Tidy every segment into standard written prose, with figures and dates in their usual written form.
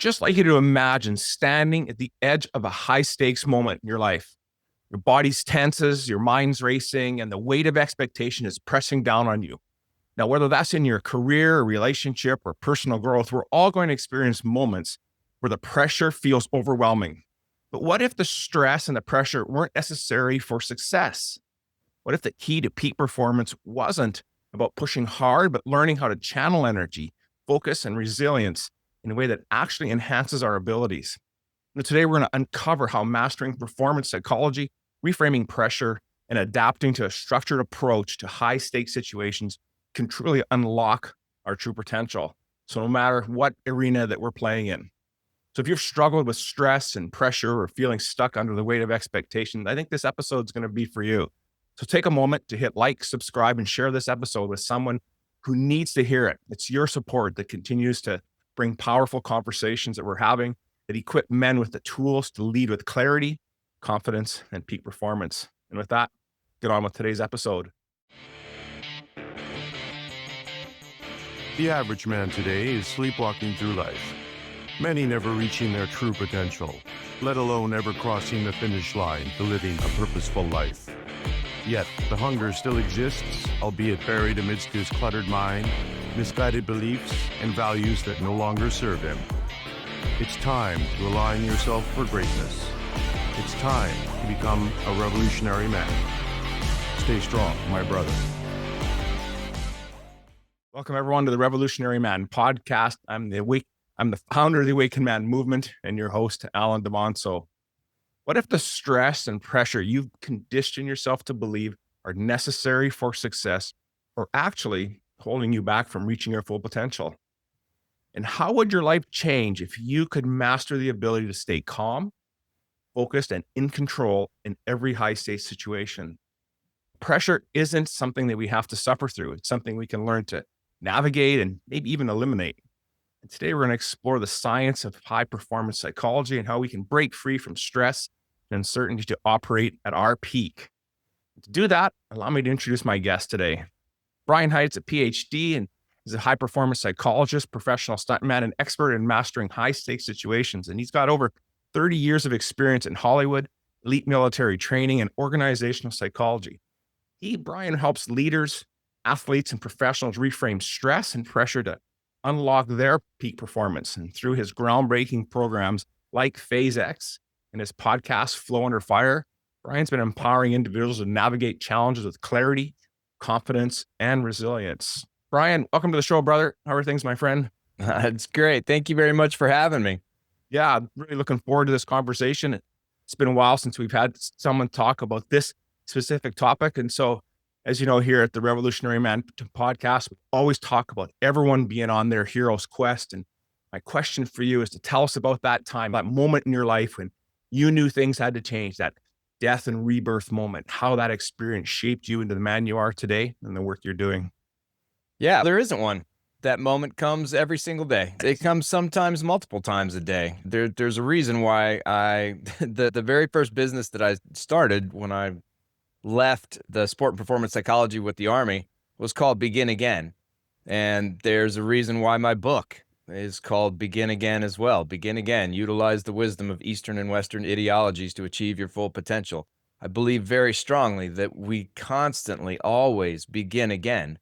just like you to imagine standing at the edge of a high stakes moment in your life. Your body's tenses, your mind's racing, and the weight of expectation is pressing down on you. Now, whether that's in your career, relationship, or personal growth, we're all going to experience moments where the pressure feels overwhelming. But what if the stress and the pressure weren't necessary for success? What if the key to peak performance wasn't about pushing hard, but learning how to channel energy, focus, and resilience in a way that actually enhances our abilities? Now, today, we're going to uncover how mastering performance psychology, reframing pressure, and adapting to a structured approach to high stakes situations can truly unlock our true potential. So no matter what arena that we're playing in. So if you've struggled with stress and pressure or feeling stuck under the weight of expectation, I think this episode is going to be for you. So take a moment to hit like, subscribe, and share this episode with someone who needs to hear it. It's your support that continues to bring powerful conversations that we're having that equip men with the tools to lead with clarity, confidence, and peak performance. And with that, get on with today's episode. The average man today is sleepwalking through life, many never reaching their true potential, let alone ever crossing the finish line to living a purposeful life. Yet, the hunger still exists, albeit buried amidst his cluttered mind, misguided beliefs, and values that no longer serve him. It's time to align yourself for greatness. It's time to become a revolutionary man. Stay strong, my brother. Welcome everyone to the Revolutionary Man podcast. I'm the founder of the Awakened Man movement and your host, Alain Dumonceaux. What if the stress and pressure you've conditioned yourself to believe are necessary for success or actually holding you back from reaching your full potential? And how would your life change if you could master the ability to stay calm, focused, and in control in every high stakes situation? Pressure isn't something that we have to suffer through. It's something we can learn to navigate and maybe even eliminate. And today we're going to explore the science of high performance psychology and how we can break free from stress and uncertainty to operate at our peak. To do that, allow me to introduce my guest today. Bryan Hite is a PhD and is a high performance psychologist, professional stuntman, and expert in mastering high stakes situations. And he's got over 30 years of experience in Hollywood, elite military training, and organizational psychology. Bryan helps leaders, athletes, and professionals reframe stress and pressure to unlock their peak performance. And through his groundbreaking programs like Phase X and his podcast, Flow Under Fire, Bryan's been empowering individuals to navigate challenges with clarity, confidence, and resilience. Bryan, welcome to the show, brother. How are things, my friend? It's great. Thank you very much for having me. Yeah, I'm really looking forward to this conversation. It's been a while since we've had someone talk about this specific topic. And so, as you know, here at the Revolutionary Man podcast, we always talk about everyone being on their hero's quest. And my question for you is to tell us about that time, that moment in your life when you knew things had to change, that death and rebirth moment, how that experience shaped you into the man you are today and the work you're doing. Yeah, there isn't one. That moment comes every single day. It comes sometimes multiple times a day. There's a reason why the very first business that I started when I left the sport and performance psychology with the Army was called Begin Again. And there's a reason why my book is called Begin Again as well. Begin Again, utilize the wisdom of Eastern and Western ideologies to achieve your full potential. I believe very strongly that we constantly always begin again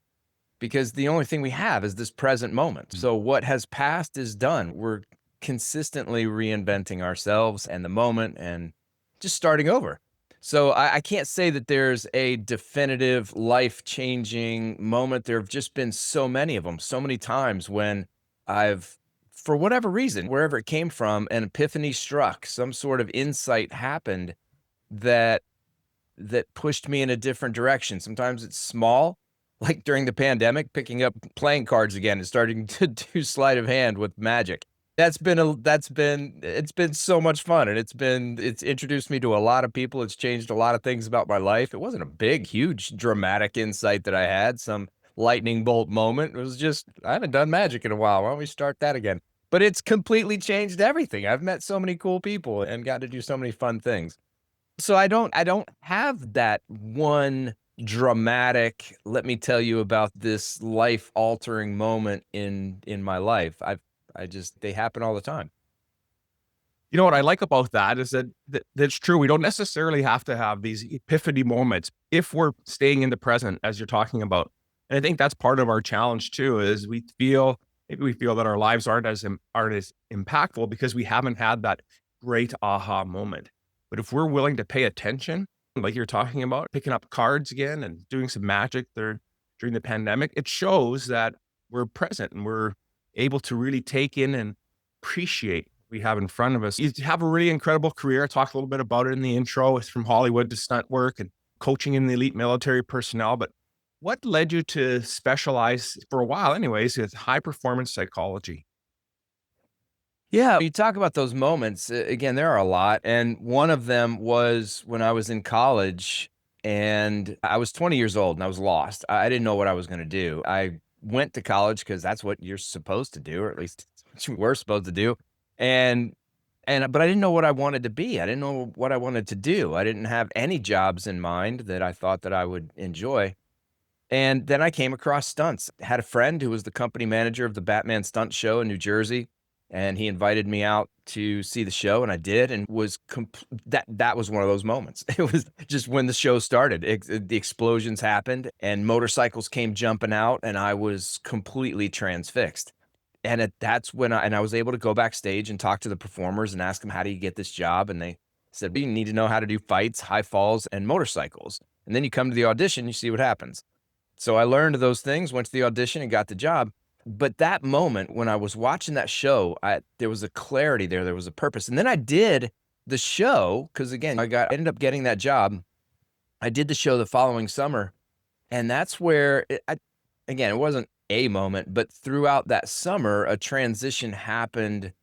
because the only thing we have is this present moment. So what has passed is done. We're consistently reinventing ourselves and the moment and just starting over. So I can't say that there's a definitive life-changing moment. There have just been so many of them, so many times when I've, for whatever reason, wherever it came from, an epiphany struck, some sort of insight happened that pushed me in a different direction. Sometimes it's small, like during the pandemic, picking up playing cards again and starting to do sleight of hand with magic. It's been so much fun, and it's introduced me to a lot of people. It's changed a lot of things about my life. It wasn't a big, huge, dramatic insight that I had, some lightning bolt moment. It was just, I haven't done magic in a while. Why don't we start that again? But it's completely changed everything. I've met so many cool people and got to do so many fun things. So I don't have that one dramatic, let me tell you about this life altering moment in my life. They happen all the time. You know what I like about that is that's true. We don't necessarily have to have these epiphany moments if we're staying in the present, as you're talking about. And I think that's part of our challenge too, is maybe we feel that our lives aren't as impactful because we haven't had that great aha moment. But if we're willing to pay attention, like you're talking about, picking up cards again and doing some magic there during the pandemic, it shows that we're present and we're able to really take in and appreciate what we have in front of us. You have a really incredible career. I talked a little bit about it in the intro. It's from Hollywood to stunt work and coaching in the elite military personnel. But what led you to specialize for a while anyways with high performance psychology? Yeah, you talk about those moments. Again, there are a lot. And one of them was when I was in college and I was 20 years old and I was lost. I didn't know what I was going to do. I went to college because that's what you're supposed to do, or at least what you were supposed to do. And but I didn't know what I wanted to be. I didn't know what I wanted to do. I didn't have any jobs in mind that I thought that I would enjoy. And then I came across stunts. Had a friend who was the company manager of the Batman stunt show in New Jersey, and he invited me out to see the show, and I did, and was that was one of those moments. It was just when the show started, the explosions happened, and motorcycles came jumping out, and I was completely transfixed. And that's when I was able to go backstage and talk to the performers and ask them, "How do you get this job?" And they said, "We need to know how to do fights, high falls, and motorcycles. And then you come to the audition, you see what happens." So I learned those things, went to the audition and got the job. But that moment when I was watching that show, there was a clarity there. There was a purpose. And then I did the show because again, ended up getting that job. I did the show the following summer, and that's where again, it wasn't a moment, but throughout that summer, a transition happened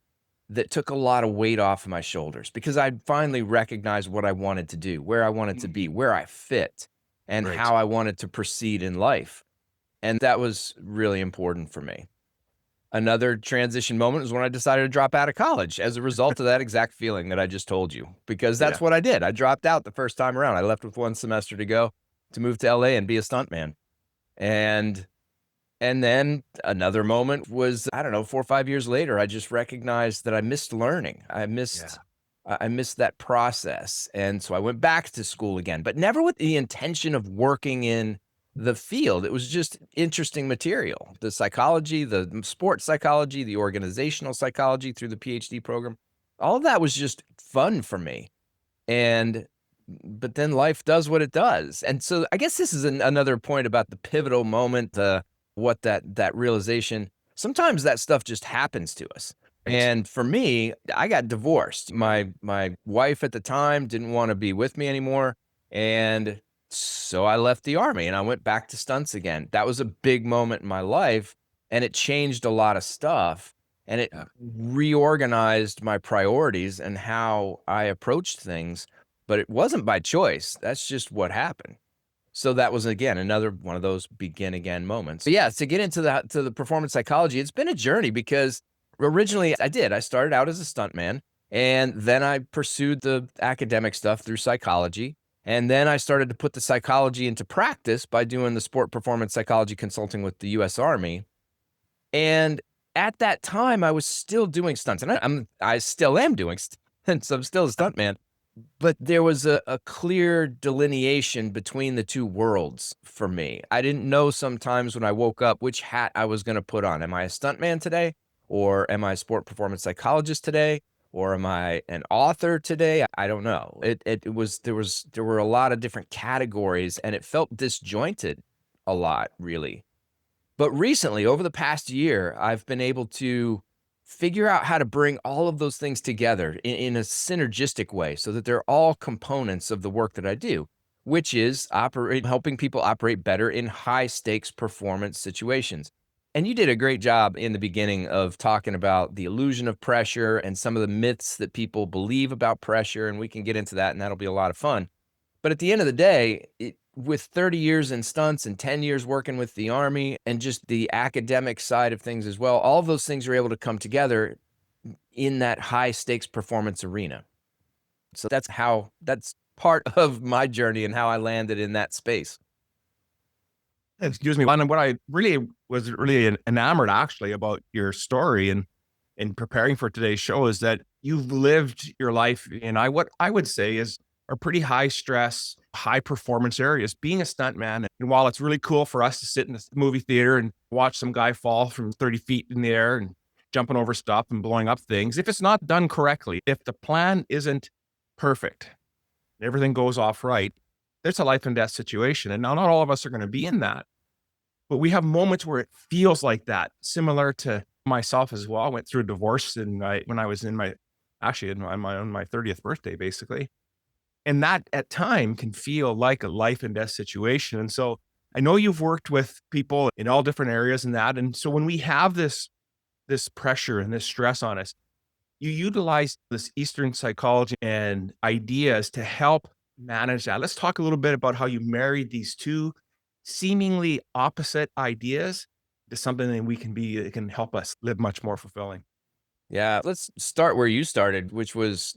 that took a lot of weight off of my shoulders because I finally recognized what I wanted to do, where I wanted to be, where I fit, and Great. how I wanted to proceed in life. And that was really important for me. Another transition moment was when I decided to drop out of college as a result of that exact feeling that I just told you, because Yeah. that's what I did. I dropped out the first time around. I left with one semester to go to move to LA and be a stuntman. And then another moment was, I don't know, 4 or 5 years later, I just recognized that I missed learning. Yeah. I missed that process. And so I went back to school again, but never with the intention of working in the field. It was just interesting material. The psychology, the sports psychology, the organizational psychology through the PhD program. All of that was just fun for me. And but then life does what it does. And so I guess this is another point about the pivotal moment, what that realization, sometimes that stuff just happens to us. Right. And for me, I got divorced. My wife at the time didn't want to be with me anymore. And so I left the army and I went back to stunts again. That was a big moment in my life and it changed a lot of stuff and it Yeah. reorganized my priorities and how I approached things, but it wasn't by choice. That's just what happened. So that was again another one of those begin again moments. But yeah, to get into the performance psychology, it's been a journey because originally I started out as a stuntman and then I pursued the academic stuff through psychology. And then I started to put the psychology into practice by doing the sport performance psychology consulting with the US Army. And at that time I was still doing stunts and I still am doing stunts. I'm still a stuntman. But there was a clear delineation between the two worlds for me. I didn't know sometimes when I woke up which hat I was gonna put on. Am I a stuntman today? Or am I a sport performance psychologist today? Or am I an author today? I don't know. There were a lot of different categories, and it felt disjointed a lot, really. But recently, over the past year, I've been able to figure out how to bring all of those things together in a synergistic way so that they're all components of the work that I do, which is helping people operate better in high stakes performance situations. And you did a great job in the beginning of talking about the illusion of pressure and some of the myths that people believe about pressure. And we can get into that, and that'll be a lot of fun. But at the end of the day, with 30 years in stunts and 10 years working with the Army and just the academic side of things as well, all of those things are able to come together in that high stakes performance arena. So that's part of my journey and how I landed in that space. Excuse me. And what I really was really enamored actually about your story and in preparing for today's show is that you've lived your life in what I would say is are pretty high stress, high performance areas. Being a stuntman, and while it's really cool for us to sit in the movie theater and watch some guy fall from 30 feet in the air and jumping over stuff and blowing up things, if it's not done correctly, if the plan isn't perfect, everything goes off right, there's a life and death situation. And now not all of us are going to be in that, but we have moments where it feels like that, similar to myself as well. I went through a divorce when I was in my, actually on my 30th birthday, basically. And that at time can feel like a life and death situation. And so I know you've worked with people in all different areas and that. And so when we have this pressure and this stress on us, you utilize this Eastern psychology and ideas to help manage that. Let's talk a little bit about how you married these two seemingly opposite ideas to something that can help us live much more fulfilling. Yeah, let's start where you started, which was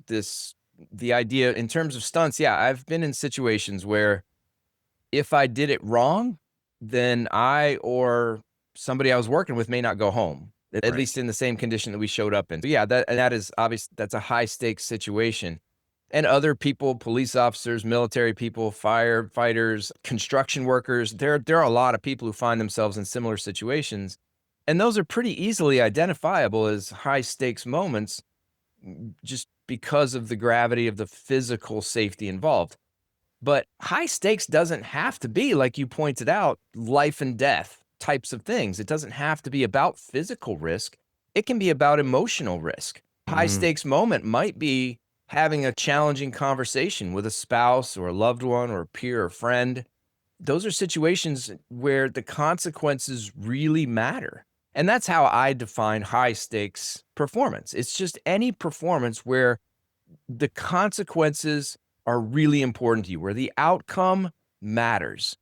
the idea in terms of stunts. Yeah, I've been in situations where if I did it wrong, then I or somebody I was working with may not go home, at Right. least in the same condition that we showed up in. So yeah, that is obvious. That's a high stakes situation. And other people, police officers, military people, firefighters, construction workers, there are a lot of people who find themselves in similar situations. And those are pretty easily identifiable as high stakes moments just because of the gravity of the physical safety involved. But high stakes doesn't have to be, like you pointed out, life and death types of things. It doesn't have to be about physical risk. It can be about emotional risk. High Mm. stakes moment might be having a challenging conversation with a spouse or a loved one or a peer or friend. Those are situations where the consequences really matter. And that's how I define high stakes performance. It's just any performance where the consequences are really important to you, where the outcome matters.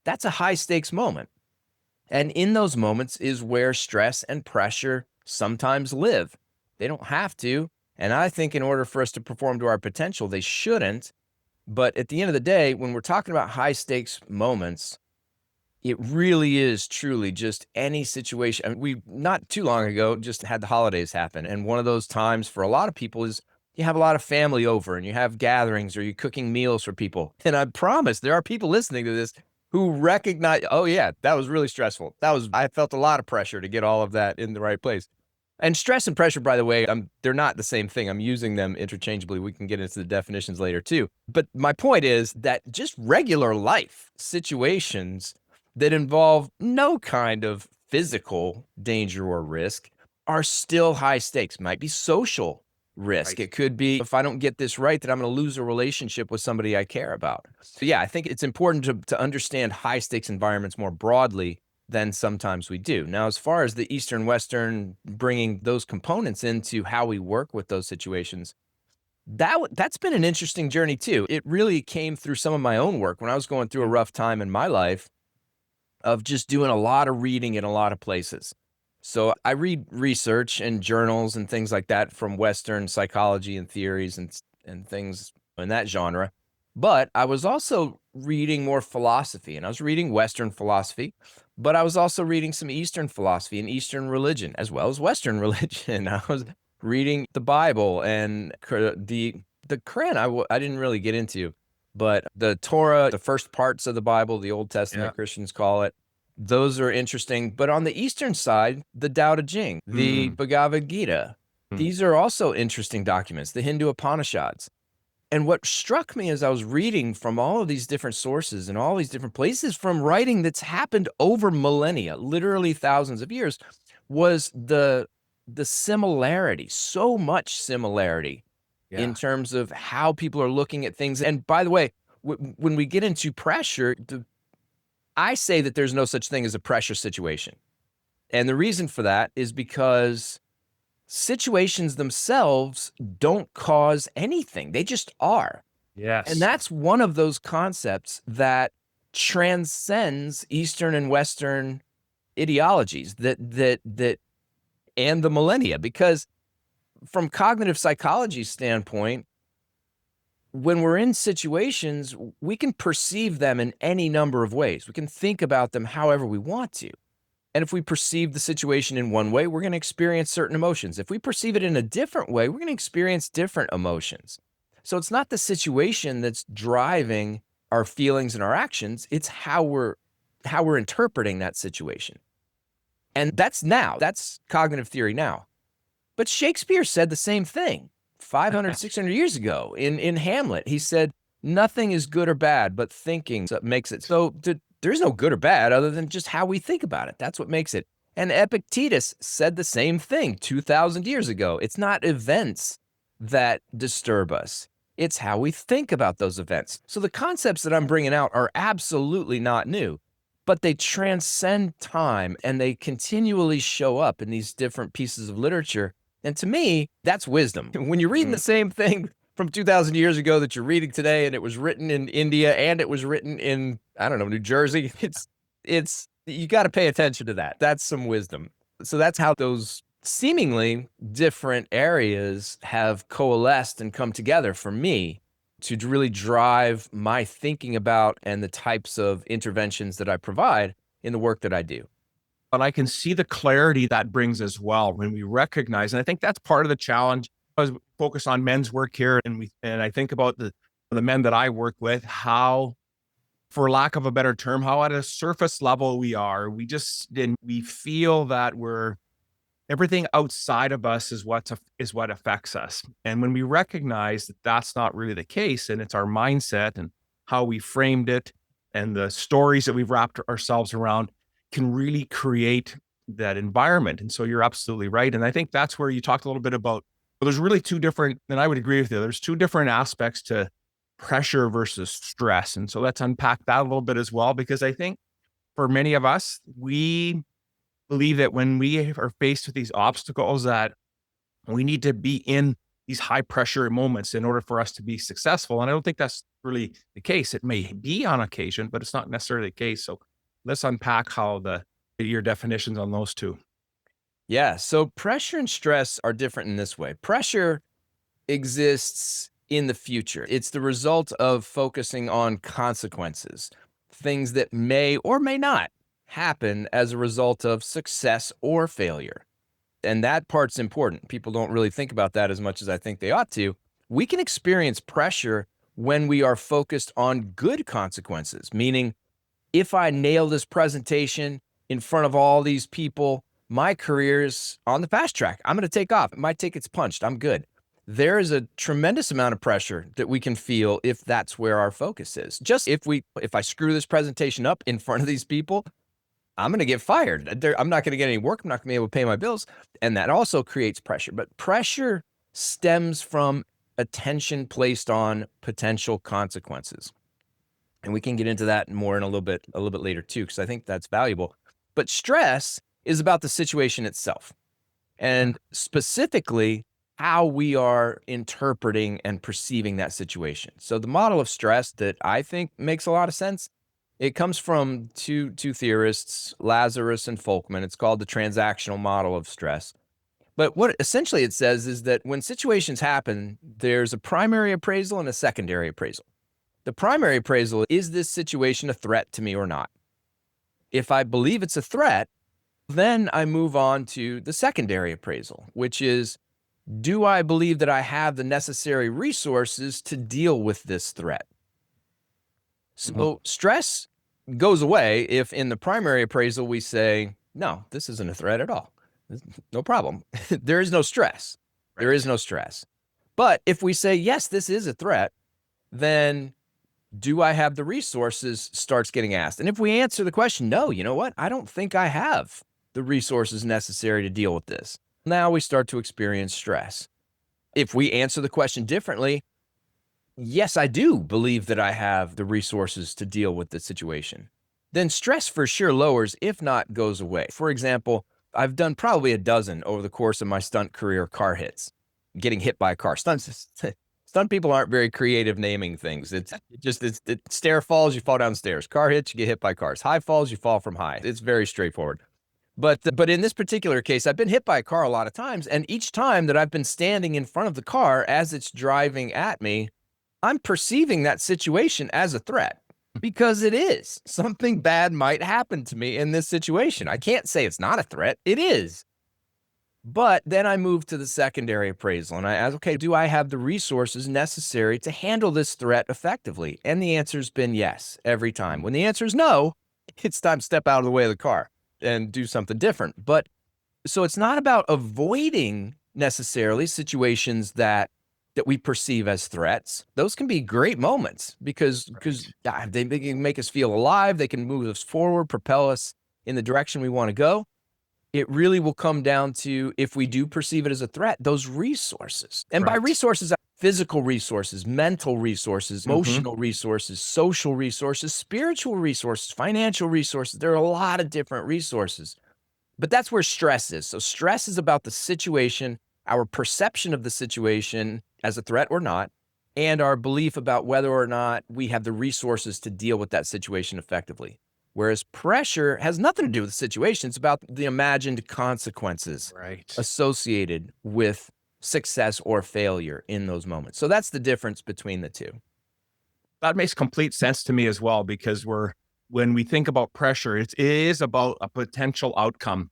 That's a high stakes moment. And in those moments is where stress and pressure sometimes live. They don't have to. And I think in order for us to perform to our potential, they shouldn't. But at the end of the day, when we're talking about high stakes moments, it really is truly just any situation. I mean, we not too long ago just had the holidays happen. And one of those times for a lot of people is you have a lot of family over and you have gatherings or you're cooking meals for people. And I promise there are people listening to this who recognize, oh yeah, that was really stressful. I felt a lot of pressure to get all of that in the right place. And stress and pressure, by the way, they're not the same thing. I'm using them interchangeably. We can get into the definitions later too. But my point is that just regular life situations that involve no kind of physical danger or risk are still high stakes. Might be social risk. Right. It could be if I don't get this right, that I'm going to lose a relationship with somebody I care about. So yeah, I think it's important to understand high stakes environments more broadly than sometimes we do. Now, as far as the Eastern Western, bringing those components into how we work with those situations, that's been an interesting journey too. It really came through some of my own work when I was going through a rough time in my life of just doing a lot of reading in a lot of places. So I read research and journals and things like that from Western psychology and theories and things in that genre. But I was also reading more philosophy, and I was reading Western philosophy, but I was also reading some Eastern philosophy and Eastern religion, as well as Western religion. I was reading the Bible and the Quran. I didn't really get into, but the Torah, the first parts of the Bible, the Old Testament, Yeah. Christians call it. Those are interesting. But on the Eastern side, the Tao Te Ching, the Mm. Bhagavad Gita, Mm. these are also interesting documents, the Hindu Upanishads. And what struck me as I was reading from all of these different sources and all these different places from writing that's happened over millennia, literally thousands of years, was the similarity, so much similarity in Yeah. terms of how people are looking at things. And by the way, when we get into pressure, I say that there's no such thing as a pressure situation. And the reason for that is because situations themselves don't cause anything. They just are. And Yes. that's one of those concepts that transcends Eastern and Western ideologies that and the millennia, because from cognitive psychology standpoint, when we're in situations, we can perceive them in any number of ways. We can think about them however we want to. And if we perceive the situation in one way, we're going to experience certain emotions. If we perceive it in a different way, we're going to experience different emotions. So it's not the situation that's driving our feelings and our actions, it's how we're interpreting that situation. And that's cognitive theory now. But Shakespeare said the same thing 500, 600 years ago in Hamlet. He said, nothing is good or bad, but thinking makes it. So there's no good or bad other than just how we think about it. That's what makes it. And Epictetus said the same thing 2,000 years ago. It's not events that disturb us. It's how we think about those events. So the concepts that I'm bringing out are absolutely not new, but they transcend time and they continually show up in these different pieces of literature. And to me, that's wisdom. When you're reading the same thing from 2,000 years ago that you're reading today, and it was written in India and it was written in, I don't know, New Jersey, you got to pay attention to that. That's some wisdom. So that's how those seemingly different areas have coalesced and come together for me to really drive my thinking about and the types of interventions that I provide in the work that I do. But I can see the clarity that brings as well when we recognize, and I think that's part of the challenge. I was focused on men's work here, and I think about the men that I work with, how, for lack of a better term, how at a surface level we are. We feel that everything outside of us is what affects us. And when we recognize that that's not really the case, and it's our mindset and how we framed it and the stories that we've wrapped ourselves around, can really create that environment. And so you're absolutely right. And I think that's where you talked a little bit about, well, there's really two different, and I would agree with you, there's two different aspects to pressure versus stress. And so let's unpack that a little bit as well, because I think for many of us, we believe that when we are faced with these obstacles, that we need to be in these high pressure moments in order for us to be successful. And I don't think that's really the case. It may be on occasion, but it's not necessarily the case. So let's unpack how your definitions on those two. Yeah. So pressure and stress are different in this way. Pressure exists in the future. It's the result of focusing on consequences, things that may or may not happen as a result of success or failure. And that part's important. People don't really think about that as much as I think they ought to. We can experience pressure when we are focused on good consequences, meaning if I nail this presentation in front of all these people, my career's on the fast track. I'm going to take off. My ticket's punched. I'm good. There is a tremendous amount of pressure that we can feel if that's where our focus is. Just if I screw this presentation up in front of these people, I'm going to get fired. I'm not going to get any work. I'm not going to be able to pay my bills. And that also creates pressure. But pressure stems from attention placed on potential consequences. And we can get into that more in a little bit later too, because I think that's valuable. But stress is about the situation itself, and specifically how we are interpreting and perceiving that situation. So the model of stress that I think makes a lot of sense, it comes from two theorists, Lazarus and Folkman. It's called the transactional model of stress. But what essentially it says is that when situations happen, there's a primary appraisal and a secondary appraisal. The primary appraisal, is this situation a threat to me or not? If I believe it's a threat, then I move on to the secondary appraisal, which is, do I believe that I have the necessary resources to deal with this threat? So stress goes away if in the primary appraisal we say, no, this isn't a threat at all. No problem. There is no stress. Right. There is no stress. But if we say, yes, this is a threat, then do I have the resources starts getting asked. And if we answer the question, no, you know what? I don't think I have the resources necessary to deal with this. Now we start to experience stress. If we answer the question differently, yes, I do believe that I have the resources to deal with the situation, then stress for sure lowers, if not goes away. For example, I've done probably a dozen over the course of my stunt career car hits, getting hit by a car. Stunt people aren't very creative naming things. It's stair falls, you fall down stairs. Car hits, you get hit by cars. High falls, you fall from high. It's very straightforward. But in this particular case, I've been hit by a car a lot of times, and each time that I've been standing in front of the car as it's driving at me, I'm perceiving that situation as a threat. Because it is. Something bad might happen to me in this situation. I can't say it's not a threat. It is. But then I move to the secondary appraisal and I ask, okay, do I have the resources necessary to handle this threat effectively? And the answer's been yes, every time. When the answer is no, it's time to step out of the way of the car and do something different. But so it's not about avoiding necessarily situations that we perceive as threats. Those can be great moments because they can make us feel alive. They can move us forward, propel us in the direction we want to go. It really will come down to, if we do perceive it as a threat, those resources. And by resources, physical resources, mental resources, emotional resources, social resources, spiritual resources, financial resources. There are a lot of different resources. But that's where stress is. So stress is about the situation, our perception of the situation as a threat or not, and our belief about whether or not we have the resources to deal with that situation effectively. Whereas pressure has nothing to do with the situation. It's about the imagined consequences associated with success or failure in those moments. So that's the difference between the two. That makes complete sense to me as well, because when we think about pressure, it is about a potential outcome.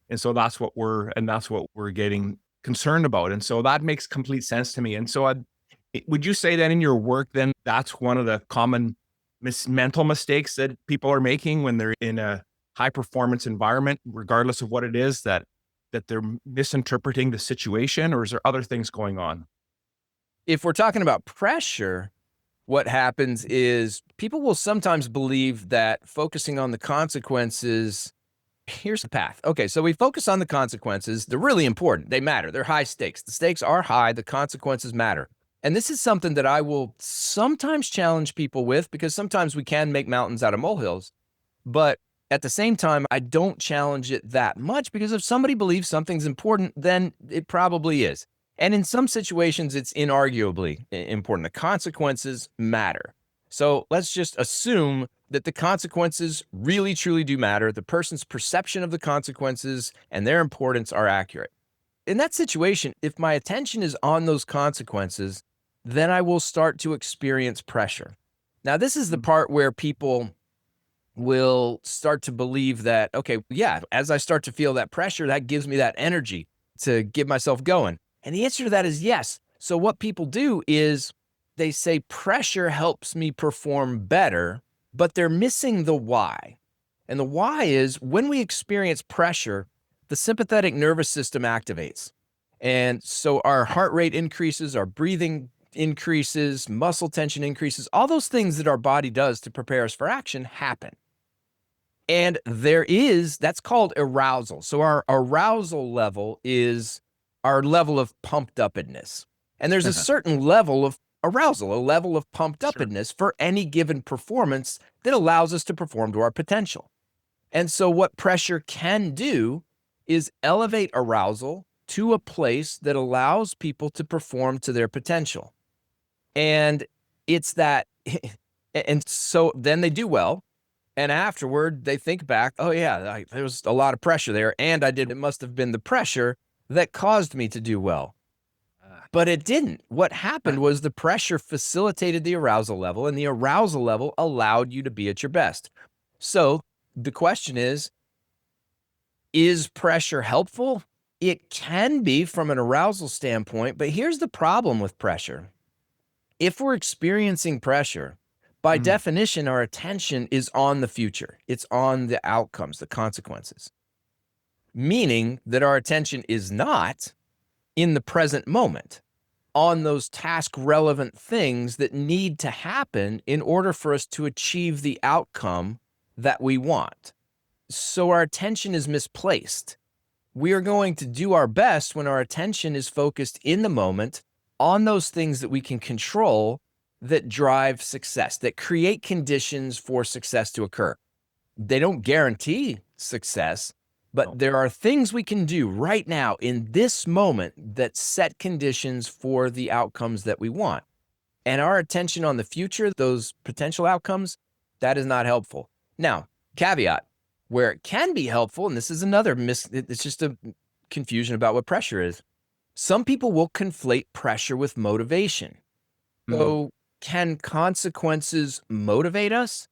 And so that's what we're getting concerned about. And so that makes complete sense to me. And so would you say that in your work, then that's one of the common mental mistakes that people are making when they're in a high performance environment, regardless of what it is, that they're misinterpreting the situation, or is there other things going on? If we're talking about pressure, what happens is people will sometimes believe that focusing on the consequences, here's the path. Okay, so we focus on the consequences. They're really important. They matter. They're high stakes. The stakes are high. The consequences matter. And this is something that I will sometimes challenge people with, because sometimes we can make mountains out of molehills. But at the same time, I don't challenge it that much, because if somebody believes something's important, then it probably is. And in some situations, it's inarguably important. The consequences matter. So let's just assume that the consequences really, truly do matter. The person's perception of the consequences and their importance are accurate. In that situation, if my attention is on those consequences, then I will start to experience pressure. Now, this is the part where people will start to believe that, okay, yeah, as I start to feel that pressure, that gives me that energy to get myself going. And the answer to that is yes. So what people do is they say pressure helps me perform better, but they're missing the why. And the why is, when we experience pressure, the sympathetic nervous system activates. And so our heart rate increases, our breathing increases, muscle tension increases, all those things that our body does to prepare us for action happen. And that's called arousal. So our arousal level is our level of pumped upness. And there's a certain level of arousal, a level of pumped upness for any given performance that allows us to perform to our potential. And so what pressure can do is elevate arousal to a place that allows people to perform to their potential. And it's that, and so then they do well. And afterward, they think back, oh yeah, there was a lot of pressure there. And it must have been the pressure that caused me to do well. But it didn't. What happened was the pressure facilitated the arousal level, and the arousal level allowed you to be at your best. So the question is pressure helpful? It can be from an arousal standpoint, but here's the problem with pressure. If we're experiencing pressure, by definition, our attention is on the future. It's on the outcomes, the consequences, meaning that our attention is not in the present moment on those task-relevant things that need to happen in order for us to achieve the outcome that we want. So our attention is misplaced. We are going to do our best when our attention is focused in the moment on those things that we can control, that drive success, that create conditions for success to occur. They don't guarantee success, but there are things we can do right now in this moment that set conditions for the outcomes that we want. And our attention on the future, those potential outcomes, that is not helpful. Now, caveat, where it can be helpful, and this is another it's just a confusion about what pressure is. Some people will conflate pressure with motivation. So Can consequences motivate us?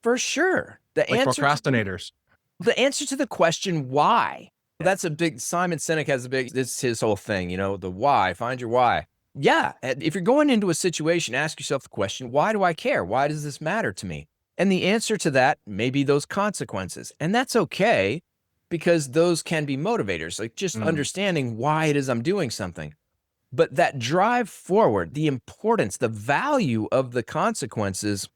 For sure. Like procrastinators. The answer to the question why. That's a big, Simon Sinek has this is his whole thing, the why, find your why. Yeah, if you're going into a situation, ask yourself the question, why do I care? Why does this matter to me? And the answer to that may be those consequences. And that's okay, because those can be motivators, like just understanding why it is I'm doing something. But that drive forward, the importance, the value of the consequences,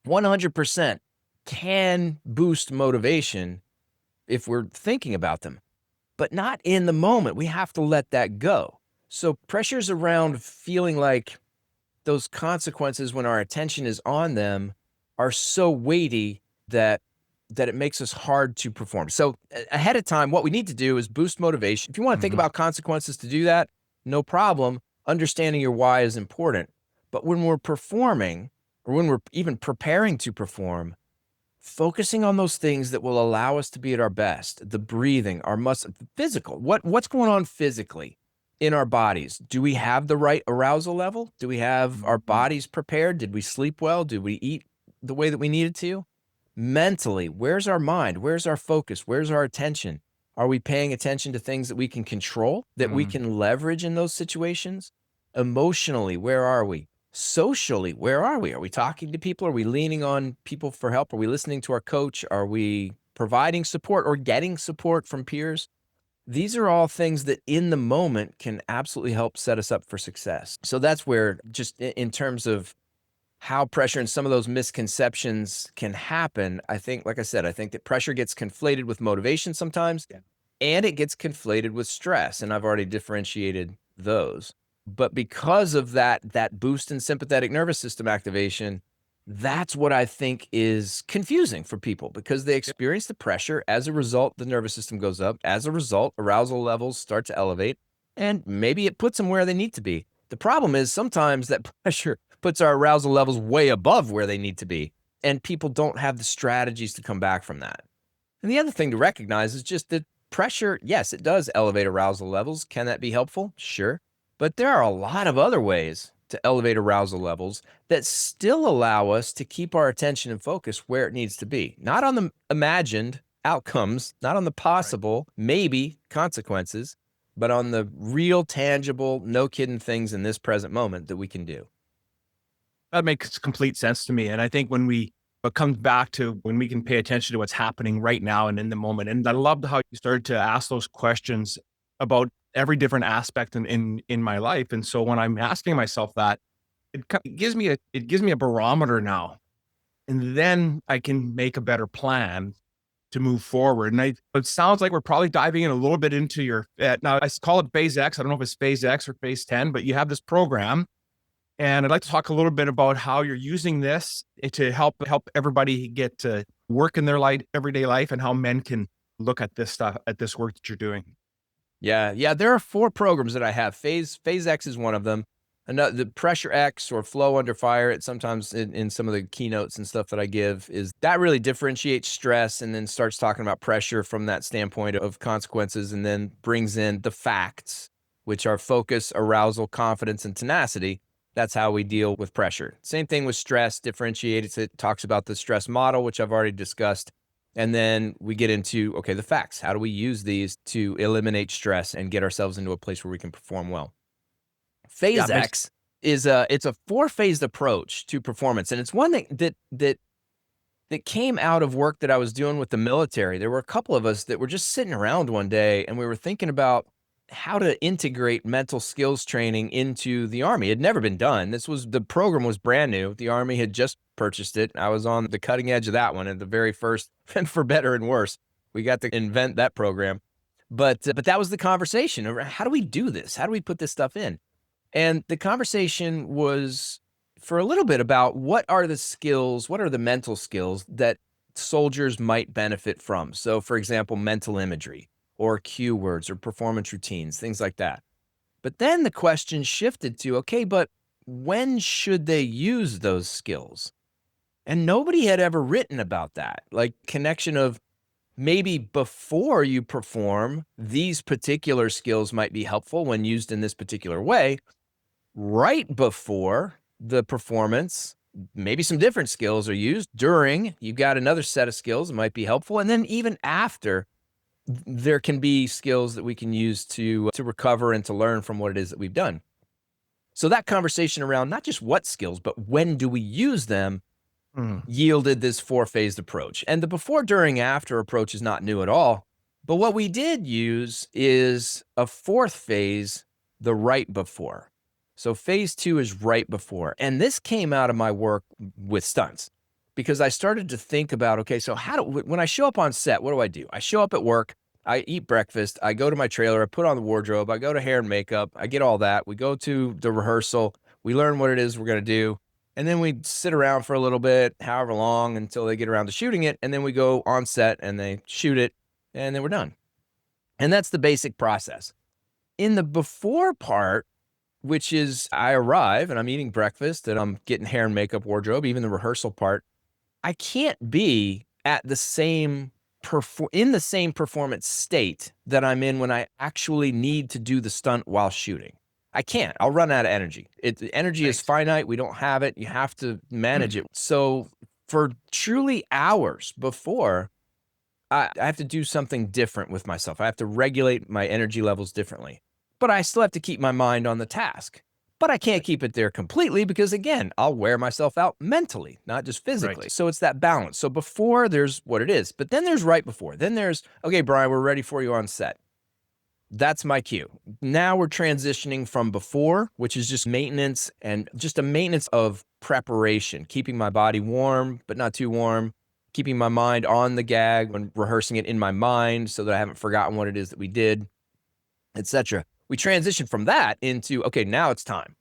100% can boost motivation if we're thinking about them, but not in the moment. We have to let that go. So pressures around feeling like those consequences, when our attention is on them, are so weighty that it makes us hard to perform. So ahead of time, what we need to do is boost motivation. If you want to think about consequences to do that, no problem. Understanding your why is important. But when we're performing, or when we're even preparing to perform, focusing on those things that will allow us to be at our best, the breathing, our muscle, physical, what's going on physically in our bodies? Do we have the right arousal level? Do we have our bodies prepared? Did we sleep well? Did we eat the way that we needed to? Mentally, where's our mind? Where's our focus? Where's our attention? Are we paying attention to things that we can control, that we can leverage in those situations? Emotionally, where are we? Socially, where are we? Are we talking to people? Are we leaning on people for help? Are we listening to our coach? Are we providing support or getting support from peers? These are all things that in the moment can absolutely help set us up for success. So that's where, just in terms of how pressure and some of those misconceptions can happen, I think, like I said, I think that pressure gets conflated with motivation sometimes, and it gets conflated with stress. And I've already differentiated those. But because of that boost in sympathetic nervous system activation, that's what I think is confusing for people, because they experience the pressure. As a result, the nervous system goes up. As a result, arousal levels start to elevate, and maybe it puts them where they need to be. The problem is sometimes that pressure puts our arousal levels way above where they need to be, and people don't have the strategies to come back from that. And the other thing to recognize is just that pressure, yes, it does elevate arousal levels. Can that be helpful? Sure. But there are a lot of other ways to elevate arousal levels that still allow us to keep our attention and focus where it needs to be. Not on the imagined outcomes, not on the possible, maybe consequences, but on the real, tangible, no kidding things in this present moment that we can do. That makes complete sense to me. And I think it comes back to when we can pay attention to what's happening right now and in the moment. And I loved how you started to ask those questions about every different aspect in my life. And so when I'm asking myself that, it gives me a barometer now, and then I can make a better plan to move forward. And it sounds like we're probably diving in a little bit into your, now I call it phase X. I don't know if it's phase X or phase 10, but you have this program, and I'd like to talk a little bit about how you're using this to help everybody get to work in their everyday life, and how men can look at this stuff, at this work that you're doing. Yeah. There are 4 programs that I have. Phase X is one of them. Another, the Pressure X, or Flow Under Fire, it sometimes in some of the keynotes and stuff that I give, is that really differentiates stress and then starts talking about pressure from that standpoint of consequences, and then brings in the facts, which are focus, arousal, confidence, and tenacity. That's how we deal with pressure. Same thing with stress, differentiates it, talks about the stress model, which I've already discussed. And then we get into, okay, the facts. How do we use these to eliminate stress and get ourselves into a place where we can perform well? Phase X is it's a 4-phased approach to performance. And it's one that came out of work that I was doing with the military. There were a couple of us that were just sitting around one day, and we were thinking about how to integrate mental skills training into the Army. It had never been done. The program was brand new. The Army had just purchased it. I was on the cutting edge of that one at the very first, and for better and worse, we got to invent that program. But that was the conversation around, how do we do this? How do we put this stuff in? And the conversation was for a little bit about what are the mental skills that soldiers might benefit from. So for example, mental imagery, or cue words, or performance routines, things like that. But then the question shifted to, okay, but when should they use those skills? And nobody had ever written about that, like connection of maybe before you perform, these particular skills might be helpful when used in this particular way. Right before, the performance, maybe some different skills are used. During, you've got another set of skills that might be helpful. And then even after, there can be skills that we can use to recover and to learn from what it is that we've done. So that conversation around not just what skills, but when do we use them yielded this 4-phased approach. And the before, during, after approach is not new at all. But what we did use is a 4th phase, the right before. So phase 2 is right before. And this came out of my work with stunts because I started to think about, okay, so when I show up on set, what do? I show up at work, I eat breakfast, I go to my trailer, I put on the wardrobe, I go to hair and makeup, I get all that. We go to the rehearsal, we learn what it is we're going to do. And then we sit around for a little bit, however long, until they get around to shooting it. And then we go on set and they shoot it and then we're done. And that's the basic process. In the before part, which is I arrive and I'm eating breakfast and I'm getting hair and makeup, wardrobe, even the rehearsal part, I can't be at the same in the same performance state that I'm in when I actually need to do the stunt while shooting. I can't. I'll run out of energy. Energy is finite. We don't have it. You have to manage it. So for truly hours before, I have to do something different with myself. I have to regulate my energy levels differently. But I still have to keep my mind on the task. But I can't keep it there completely because, again, I'll wear myself out mentally, not just physically. Right. So it's that balance. So before, there's what it is. But then there's right before. Then there's, okay, Bryan, we're ready for you on set. That's my cue. Now we're transitioning from before, which is just maintenance and just a maintenance of preparation, keeping my body warm, but not too warm, keeping my mind on the gag when rehearsing it in my mind so that I haven't forgotten what it is that we did, etc. We transition from that into, okay, now it's time.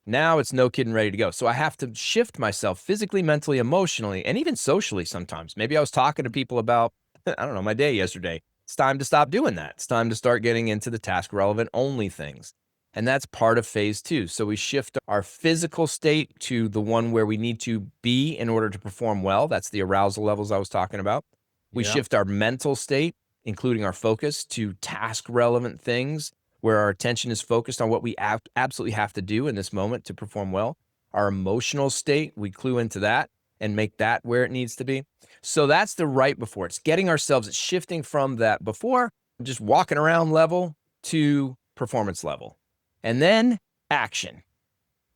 Now it's no kidding ready to go. So I have to shift myself physically, mentally, emotionally, and even socially sometimes. Maybe I was talking to people about, I don't know, my day yesterday. It's time to stop doing that. It's time to start getting into the task relevant only things. And that's part of phase 2. So we shift our physical state to the one where we need to be in order to perform well. That's the arousal levels I was talking about. We shift our mental state, including our focus, to task relevant things where our attention is focused on what we absolutely have to do in this moment to perform well. Our emotional state, we clue into that and make that where it needs to be. So that's the right before. It's getting ourselves, it's shifting from that before, just walking around level to performance level. And then action.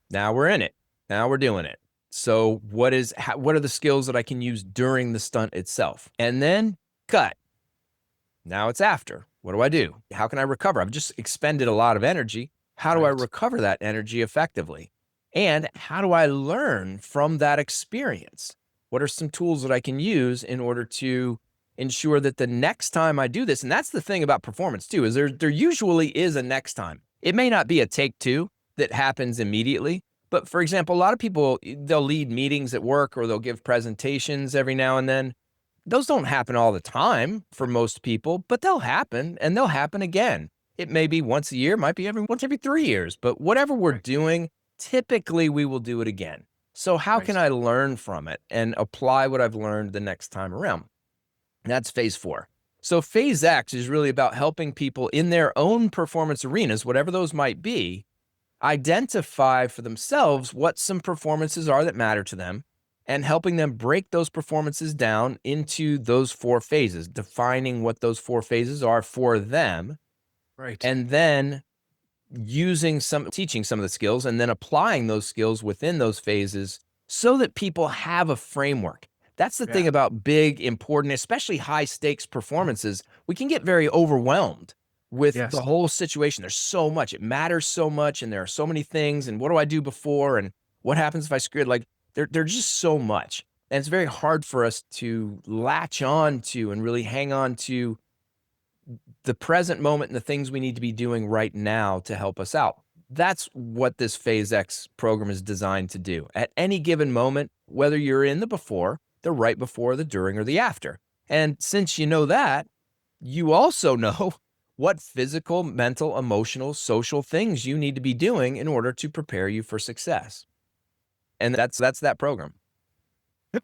Now we're in it. Now we're doing it. So what are the skills that I can use during the stunt itself? And then cut. Now it's after. What do I do? How can I recover? I've just expended a lot of energy. How do I recover that energy effectively? And how do I learn from that experience? What are some tools that I can use in order to ensure that the next time I do this, and that's the thing about performance too, is there usually is a next time. It may not be a take 2 that happens immediately, but for example, a lot of people, they'll lead meetings at work or they'll give presentations every now and then. Those don't happen all the time for most people, but they'll happen and they'll happen again. It may be once a year, might be once every 3 years, but whatever we're doing, typically we will do it again. So how can I learn from it and apply what I've learned the next time around? That's phase 4. So phase X is really about helping people in their own performance arenas, whatever those might be, identify for themselves what some performances are that matter to them and helping them break those performances down into those 4 phases, defining what those 4 phases are for them. Right. And then teaching some of the skills and then applying those skills within those phases so that people have a framework. That's the thing about big, important, especially high stakes performances. We can get very overwhelmed with the whole situation. There's so much, it matters so much. And there are so many things. And what do I do before? And what happens if I screw it? Like there's just so much. And it's very hard for us to latch on to and really hang on to the present moment and the things we need to be doing right now to help us out. That's what this Phase X program is designed to do. At any given moment, whether you're in the before, the right before, the during, or the after. And since you know that, you also know what physical, mental, emotional, social things you need to be doing in order to prepare you for success. And that's that program.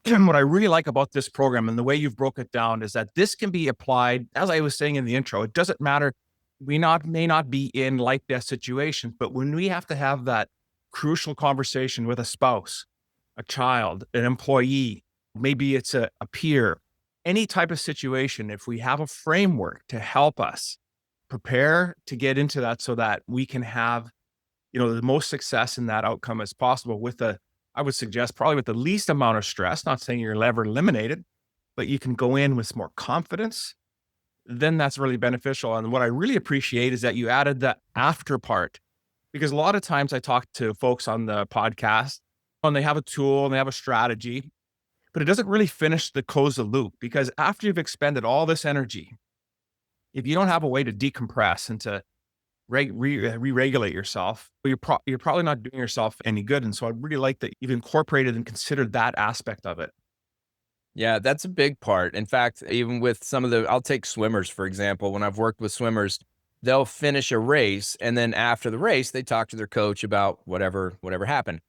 What I really like about this program and the way you've broke it down is that this can be applied, as I was saying in the intro, it doesn't matter. We may not be in life death situations, but when we have to have that crucial conversation with a spouse, a child, an employee, maybe it's a peer, any type of situation, if we have a framework to help us prepare to get into that so that we can have, the most success in that outcome as possible I would suggest probably with the least amount of stress, not saying you're ever eliminated, but you can go in with more confidence, then that's really beneficial. And what I really appreciate is that you added the after part, because a lot of times I talk to folks on the podcast and they have a tool and they have a strategy, but it doesn't really close the loop, because after you've expended all this energy, if you don't have a way to decompress and to re-regulate yourself, you're probably not doing yourself any good. And so I really like that you've incorporated and considered that aspect of it. Yeah, that's a big part. In fact, even with I'll take swimmers, for example. When I've worked with swimmers, they'll finish a race, and then after the race, they talk to their coach about whatever happened.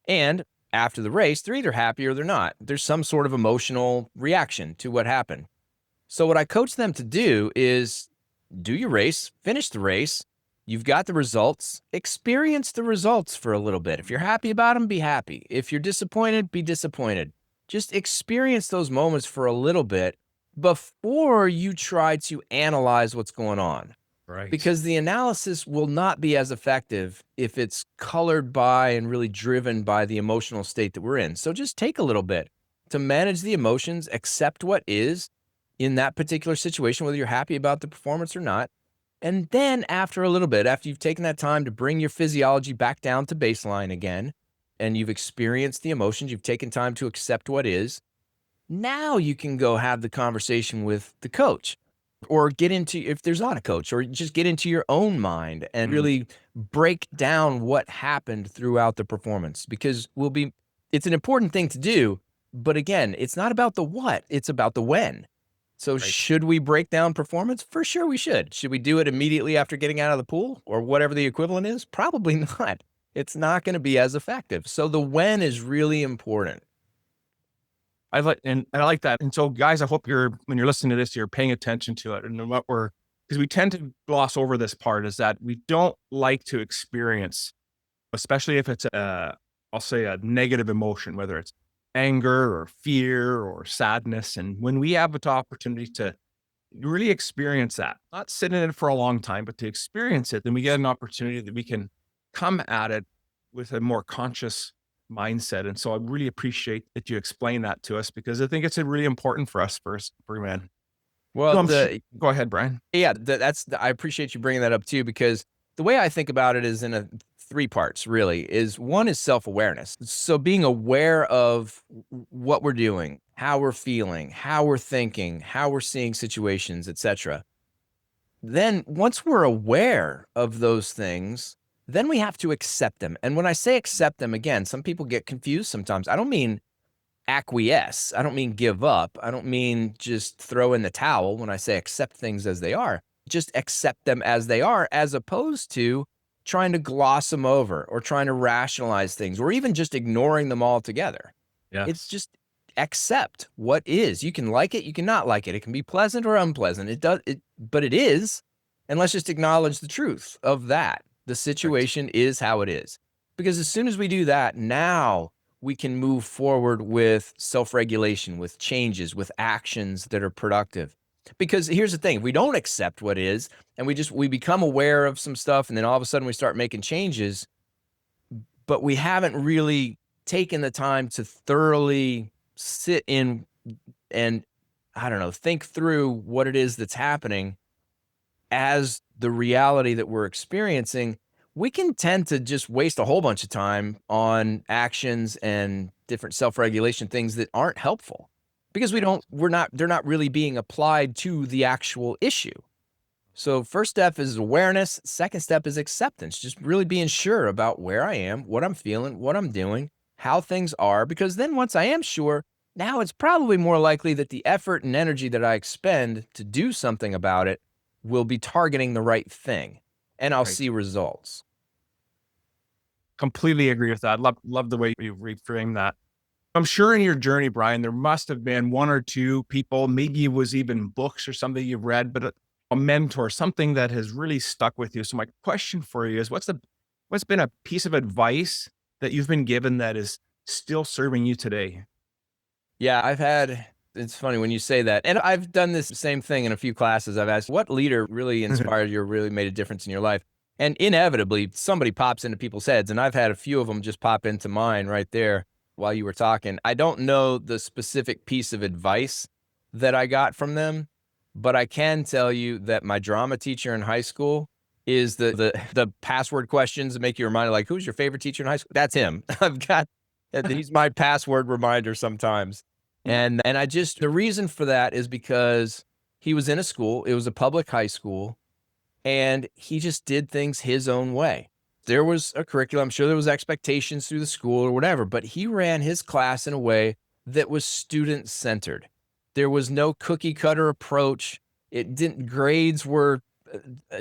And after the race, they're either happy or they're not. There's some sort of emotional reaction to what happened. So what I coach them to do is do your race, finish the race. You've got the results, experience the results for a little bit. If you're happy about them, be happy. If you're disappointed, be disappointed. Just experience those moments for a little bit before you try to analyze what's going on. Right. Because the analysis will not be as effective if it's colored by and really driven by the emotional state that we're in. So just take a little bit to manage the emotions, accept what is in that particular situation, whether you're happy about the performance or not. And then after a little bit, after you've taken that time to bring your physiology back down to baseline again, and you've experienced the emotions, you've taken time to accept what is, now you can go have the conversation with the coach, or get into, if there's not a coach, or just get into your own mind and really break down what happened throughout the performance, because it's an important thing to do. But again, it's not about the what, it's about the when. So should we break down performance? For sure we should. Should we do it immediately after getting out of the pool or whatever the equivalent is? Probably not. It's not going to be as effective. So the when is really important. I like that. And so guys, I hope when you're listening to this, you're paying attention to it. And because we tend to gloss over this part, is that we don't like to experience, especially if it's I'll say a negative emotion, whether it's anger or fear or sadness. And when we have an opportunity to really experience that, not sit in it for a long time, but to experience it, then we get an opportunity that we can come at it with a more conscious mindset. And so I really appreciate that you explain that to us, because I think it's really important for us for men. Well, Go ahead, Bryan. Yeah, I appreciate you bringing that up too, because the way I think about it is in three parts, really. One is self-awareness. So being aware of what we're doing, how we're feeling, how we're thinking, how we're seeing situations, etc. Then once we're aware of those things, then we have to accept them. And when I say accept them, again, some people get confused sometimes. I don't mean acquiesce. I don't mean give up. I don't mean just throw in the towel when I say accept things as they are. Just accept them as they are, as opposed to trying to gloss them over or trying to rationalize things or even just ignoring them altogether. Yeah. It's just accept what is. You can like it, you can not like it. It can be pleasant or unpleasant. But it is, and let's just acknowledge the truth of that. The situation is how it is. Because as soon as we do that, now we can move forward with self-regulation, with changes, with actions that are productive. Because here's the thing, if we don't accept what is, and we become aware of some stuff, and then all of a sudden we start making changes, but we haven't really taken the time to thoroughly sit in and, think through what it is that's happening as the reality that we're experiencing, we can tend to just waste a whole bunch of time on actions and different self-regulation things that aren't helpful, because they're not really being applied to the actual issue. So first step is awareness. Second step is acceptance, just really being sure about where I am, what I'm feeling, what I'm doing, how things are, because then once I am sure, now it's probably more likely that the effort and energy that I expend to do something about it will be targeting the right thing, and I'll see results. Completely agree with that. Love the way you reframe that. I'm sure in your journey, Bryan, there must have been one or two people, maybe it was even books or something you've read, but a mentor, something that has really stuck with you. So my question for you is, what's what's been a piece of advice that you've been given that is still serving you today? Yeah, it's funny when you say that. And I've done this same thing in a few classes. I've asked, what leader really inspired you or really made a difference in your life? And inevitably, somebody pops into people's heads. And I've had a few of them just pop into mine right there while you were talking. I don't know the specific piece of advice that I got from them, but I can tell you that my drama teacher in high school is the password questions that make you remind, like, who's your favorite teacher in high school? That's him. He's my password reminder sometimes. And I just, the reason for that is because he was in a school, it was a public high school, and he just did things his own way. There was a curriculum, I'm sure there was expectations through the school or whatever, but he ran his class in a way that was student centered. There was no cookie cutter approach. Grades were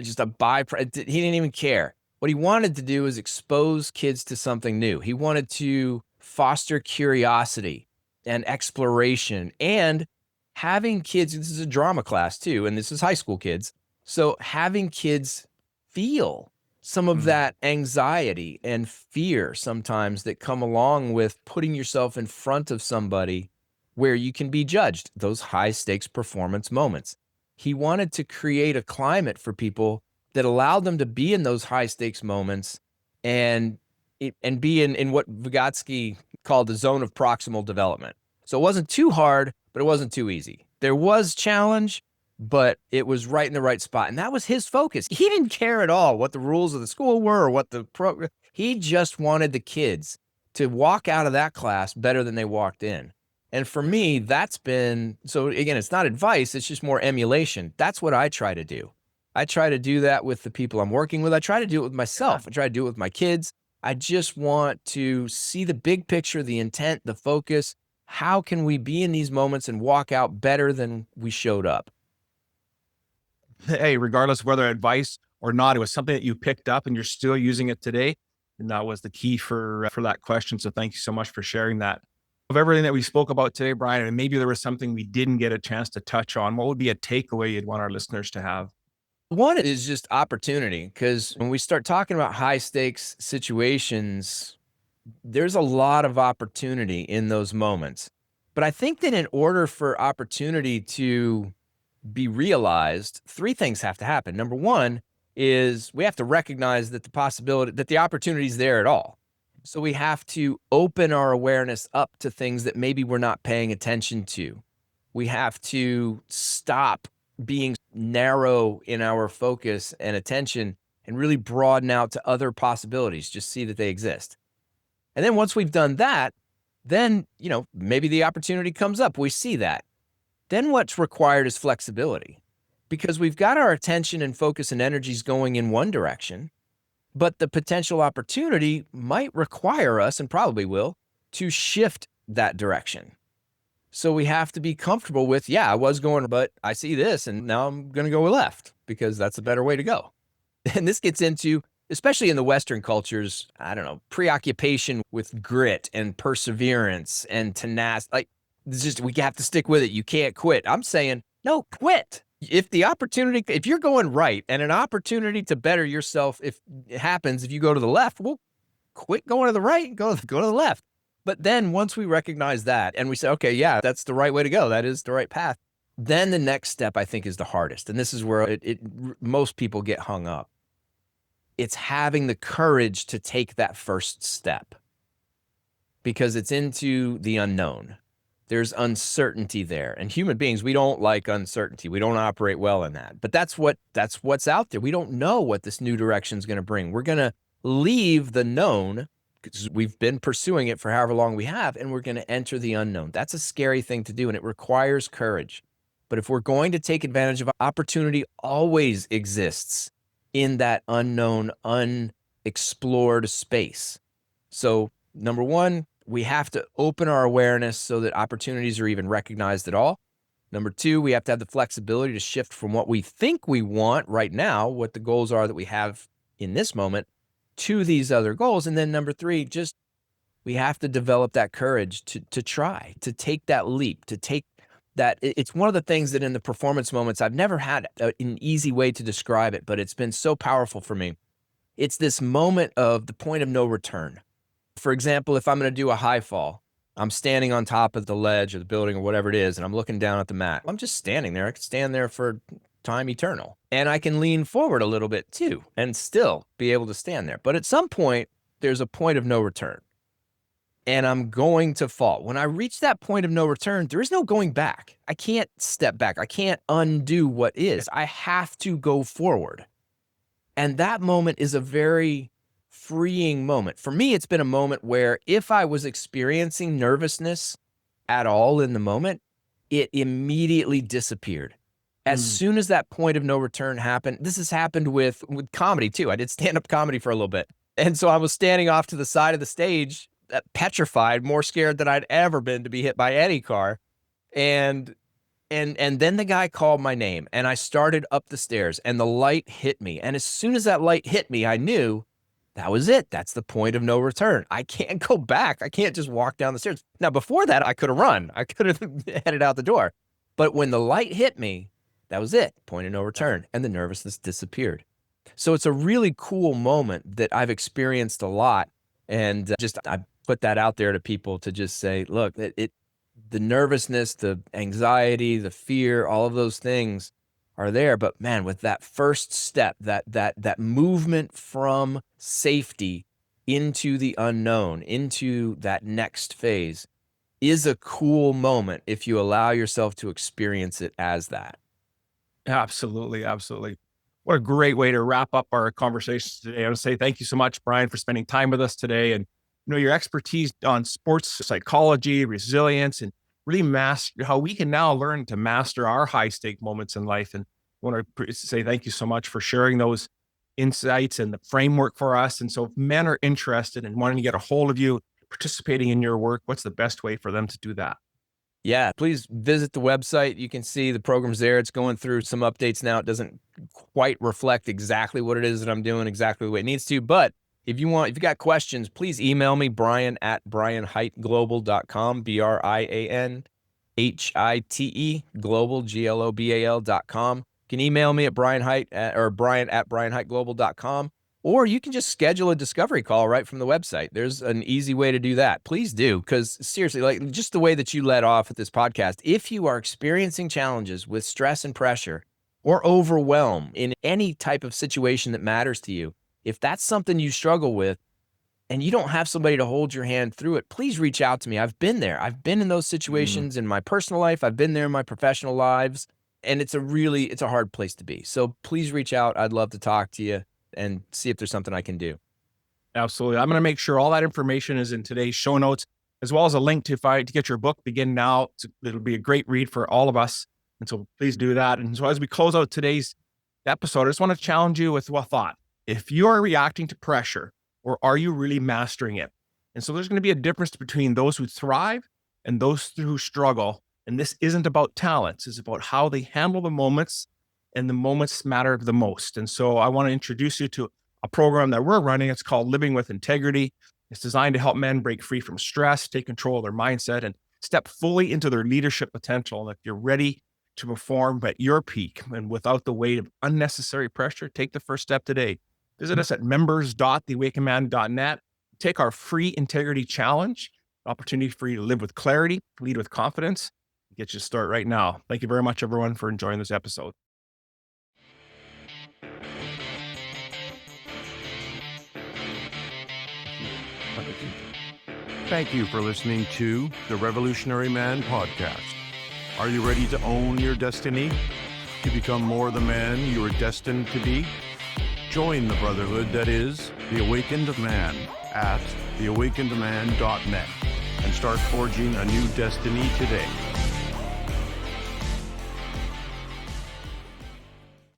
just a byproduct. He didn't even care. What he wanted to do is expose kids to something new. He wanted to foster curiosity and exploration, and having kids, this is a drama class too, and this is high school kids. So having kids feel some of that anxiety and fear sometimes that come along with putting yourself in front of somebody where you can be judged, those high stakes performance moments. He wanted to create a climate for people that allowed them to be in those high stakes moments and be in what Vygotsky called the zone of proximal development. So it wasn't too hard, but it wasn't too easy. There was challenge, but it was right in the right spot. And that was his focus. He didn't care at all what the rules of the school were or what the program. He just wanted the kids to walk out of that class better than they walked in. And for me, that's been, so again, it's not advice, it's just more emulation. That's what I try to do. I try to do that with the people I'm working with. I try to do it with myself. I try to do it with my kids. I just want to see the big picture, the intent, the focus. How can we be in these moments and walk out better than we showed up? Hey, regardless of whether advice or not, it was something that you picked up and you're still using it today. And that was the key for that question. So thank you so much for sharing that. Of everything that we spoke about today, Bryan, and maybe there was something we didn't get a chance to touch on, what would be a takeaway you'd want our listeners to have? One is just opportunity, because when we start talking about high stakes situations, there's a lot of opportunity in those moments. But I think that in order for opportunity to be realized, three things have to happen. Number one is we have to recognize that the opportunity is there at all. So we have to open our awareness up to things that maybe we're not paying attention to. We have to stop being narrow in our focus and attention and really broaden out to other possibilities, just see that they exist. And then once we've done that, then, maybe the opportunity comes up. We see that. Then what's required is flexibility, because we've got our attention and focus and energies going in one direction, but the potential opportunity might require us, and probably will, to shift that direction. So we have to be comfortable with, I was going, but I see this, and now I'm going to go left because that's a better way to go. And this gets into, especially in the Western cultures, preoccupation with grit and perseverance and tenacity. Like, it's just, we have to stick with it. You can't quit. I'm saying, no, quit. If you're going right and an opportunity to better yourself, if it happens, if you go to the left, well, quit going to the right and go to the left. But then once we recognize that and we say, okay, that's the right way to go, that is the right path, then the next step, I think, is the hardest. And this is where most people get hung up. It's having the courage to take that first step, because it's into the unknown. There's uncertainty there. And human beings, we don't like uncertainty. We don't operate well in that. But that's what's out there. We don't know what this new direction is going to bring. We're going to leave the known, because we've been pursuing it for however long we have, and we're going to enter the unknown. That's a scary thing to do, and it requires courage. But if we're going to take advantage of opportunity, always exists in that unknown, unexplored space. So number one, we have to open our awareness so that opportunities are even recognized at all. Number two, we have to have the flexibility to shift from what we think we want right now, what the goals are that we have in this moment, to these other goals. And then number three, we have to develop that courage to try, to take that leap, to take that. It's one of the things that in the performance moments, I've never had an easy way to describe it, but it's been so powerful for me. It's this moment of the point of no return. For example, if I'm going to do a high fall, I'm standing on top of the ledge of the building or whatever it is, and I'm looking down at the mat. I'm just standing there. I can stand there for time eternal. And I can lean forward a little bit too and still be able to stand there. But at some point, there's a point of no return. And I'm going to fall. When I reach that point of no return, there is no going back. I can't step back. I can't undo what is. I have to go forward. And that moment is a very freeing moment. For me, it's been a moment where if I was experiencing nervousness at all in the moment, it immediately disappeared. As soon as that point of no return happened, this has happened with comedy too. I did stand-up comedy for a little bit. And so I was standing off to the side of the stage, petrified, more scared than I'd ever been to be hit by any car. And then the guy called my name and I started up the stairs and the light hit me. And as soon as that light hit me, I knew that was it. That's the point of no return. I can't go back. I can't just walk down the stairs. Now, before that, I could have run. I could have headed out the door. But when the light hit me, that was it. Point of no return. And the nervousness disappeared. So it's a really cool moment that I've experienced a lot. And I put that out there to people to just say, look, the nervousness, the anxiety, the fear, all of those things are there. But man, with that first step, that movement from safety into the unknown, into that next phase is a cool moment if you allow yourself to experience it as that. Absolutely. Absolutely. What a great way to wrap up our conversations today. I want to say thank you so much, Bryan, for spending time with us today. And your expertise on sports psychology, resilience, and really master how we can now learn to master our high stake moments in life. And I want to say thank you so much for sharing those insights and the framework for us. And so if men are interested in wanting to get a hold of you, participating in your work, what's the best way for them to do that? Yeah, please visit the website. You can see the program's there. It's going through some updates now. It doesn't quite reflect exactly what it is that I'm doing, exactly the way it needs to. But if you got questions, please email me, Bryan at bryanhiteglobal.com, BRIANHITE, global, GLOBAL.com. You can email me at Bryan at bryan@bryanhiteglobal.com. Or you can just schedule a discovery call right from the website. There's an easy way to do that. Please do, because seriously, like just the way that you led off at this podcast, if you are experiencing challenges with stress and pressure or overwhelm in any type of situation that matters to you, if that's something you struggle with and you don't have somebody to hold your hand through it, please reach out to me. I've been there. I've been in those situations in my personal life. I've been there in my professional lives, and it's a hard place to be. So please reach out. I'd love to talk to you and see if there's something I can do. Absolutely. I'm going to make sure all that information is in today's show notes, as well as a link to get your book, Begin Now. It'll be a great read for all of us. And so please do that. And so as we close out today's episode, I just want to challenge you with a thought. If you are reacting to pressure, or are you really mastering it? And so there's going to be a difference between those who thrive and those who struggle. And this isn't about talents. It's about how they handle the moments, and the moments matter the most. And so I want to introduce you to a program that we're running. It's called Living with Integrity. It's designed to help men break free from stress, take control of their mindset, and step fully into their leadership potential. And if you're ready to perform at your peak and without the weight of unnecessary pressure, take the first step today. Visit us at members.theawakenedman.net. Take our free integrity challenge, an opportunity for you to live with clarity, lead with confidence, and get you to start right now. Thank you very much, everyone, for enjoying this episode. Thank you for listening to the Revolutionary Man podcast. Are you ready to own your destiny? To become more the man you are destined to be? Join the brotherhood that is The Awakened Man at theawakenedman.net and start forging a new destiny today.